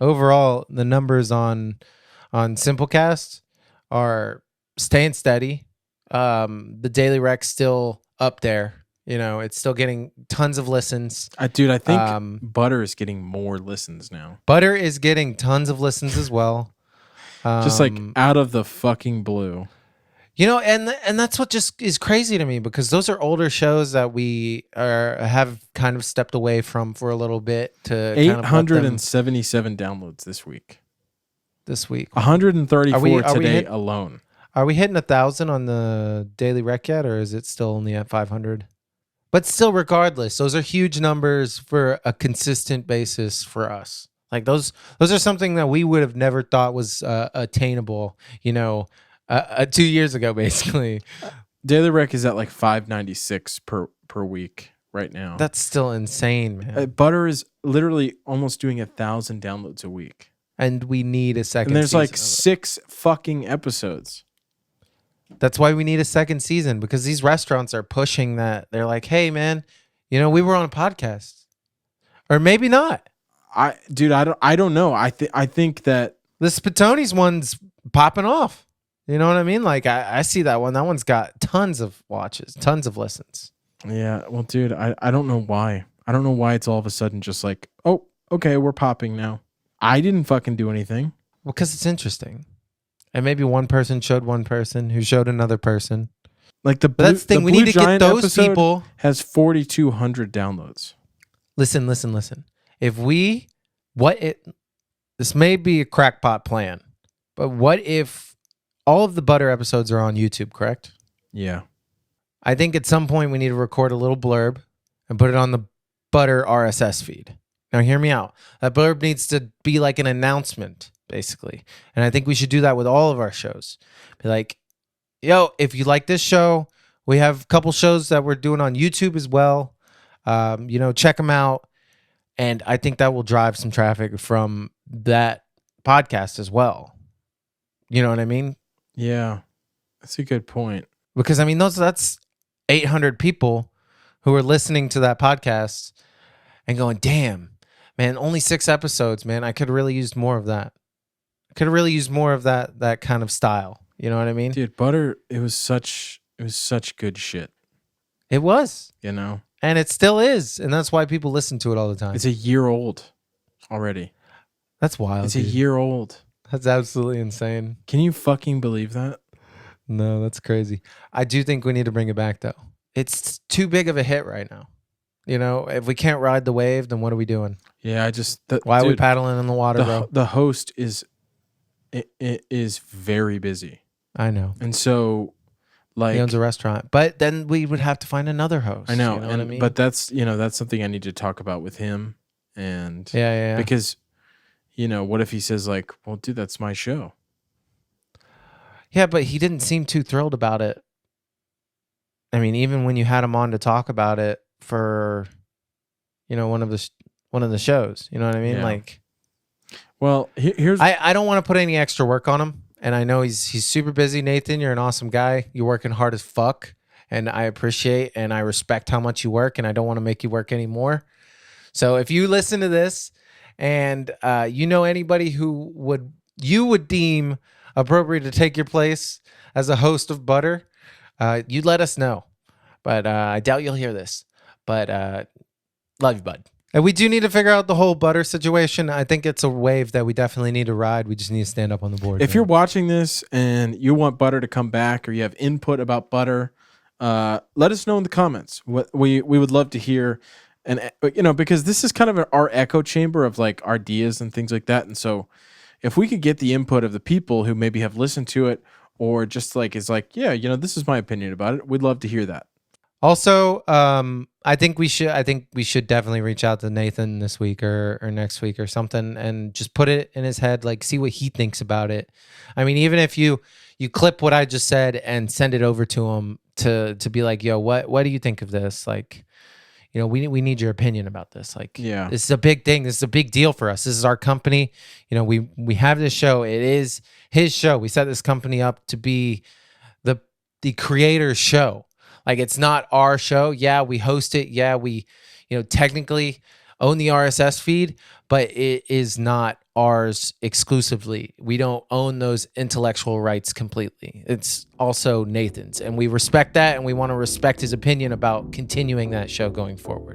overall, the numbers on Simplecast are staying steady. The Daily Rec's still up there. You know, it's still getting tons of listens. Dude, I think Butter is getting more listens now. Butter is getting tons of listens as well. Just like out of the fucking blue. You know, and that's what just is crazy to me, because those are older shows that we have kind of stepped away from for a little bit to 877 downloads this week. 134 today alone. Are we hitting 1,000 on the Daily Rec yet, or is it still only at 500? But still, regardless, those are huge numbers for a consistent basis for us. Like those are something that we would have never thought was attainable, you know, 2 years ago, basically. Daily Rec is at like 596 per week right now. That's still insane, man. Butter is literally almost doing 1,000 downloads a week. And we need a second season. And there's like 6 fucking episodes. That's why we need a second season, because these restaurants are pushing that. They're like, hey, man, you know, we were on a podcast. Or maybe not. I don't know. I think that the Spatoni's one's popping off. You know what I mean? Like I see that one. That one's got tons of watches, tons of listens. Yeah. Well, dude, I don't know why. I don't know why it's all of a sudden just like, oh, okay, we're popping now. I didn't fucking do anything. Well, because it's interesting. And maybe one person showed one person who showed another person. Like that's the thing. We need to get those people. Has 4,200 downloads. Listen. If this may be a crackpot plan, but what if all of the Butter episodes are on YouTube, correct? Yeah. I think at some point we need to record a little blurb and put it on the Butter RSS feed. Now hear me out. That blurb needs to be like an announcement, basically. And I think we should do that with all of our shows. Be like, yo, if you like this show, we have a couple shows that we're doing on YouTube as well. You know, check them out. And I think that will drive some traffic from that podcast as well. You know what I mean? Yeah, that's a good point. Because, I mean, that's 800 people who are listening to that podcast and going, damn, man, only 6 episodes, man. I could have really used more of that. I could have really used more of that kind of style. You know what I mean? Dude, Butter, it was such good shit. It was. You know? And it still is. And that's why people listen to it all the time. It's a year old already. That's wild. It's a year old. That's absolutely insane. Can you fucking believe that? No, that's crazy. I do think we need to bring it back, though. It's too big of a hit right now. You know, if we can't ride the wave, then what are we doing? Yeah, why are we paddling in the water, bro? The host is very busy. I know. And so, like, he owns a restaurant, but then we would have to find another host. I know, you know what I mean? But that's something I need to talk about with him. And yeah. Because, you know, what if he says like, well, dude, that's my show. Yeah, but he didn't seem too thrilled about it. I mean, even when you had him on to talk about it for, you know, one of the shows, you know what I mean? Yeah. Like, well, here's I don't want to put any extra work on him, and I know he's super busy. Nathan, you're an awesome guy. You're working hard as fuck, and I appreciate and I respect how much you work, and I don't want to make you work anymore. So if you listen to this and you know anybody who you would deem appropriate to take your place as a host of Butter, you let us know. But I doubt you'll hear this. But love you, bud. And we do need to figure out the whole Butter situation. I think it's a wave that we definitely need to ride. We just need to stand up on the board. If you're watching this and you want Butter to come back, or you have input about Butter, let us know in the comments. We would love to hear. And, you know, because this is kind of our echo chamber of like ideas and things like that. And so if we could get the input of the people who maybe have listened to it, or just like is like, yeah, you know, this is my opinion about it, we'd love to hear that. Also, I think we should definitely reach out to Nathan this week or next week or something, and just put it in his head, like see what he thinks about it. I mean, even if you clip what I just said and send it over to him to be like, yo, what do you think of this? Like, you know, we need your opinion about this. Like, yeah, this is a big thing. This is a big deal for us. This is our company. You know, we have this show. It is his show. We set this company up to be the creator's show. Like, it's not our show. Yeah, we host it. Yeah, we, you know, technically own the RSS feed, but it is not ours exclusively. We don't own those intellectual rights completely. It's also Nathan's, and we respect that, and we want to respect his opinion about continuing that show going forward.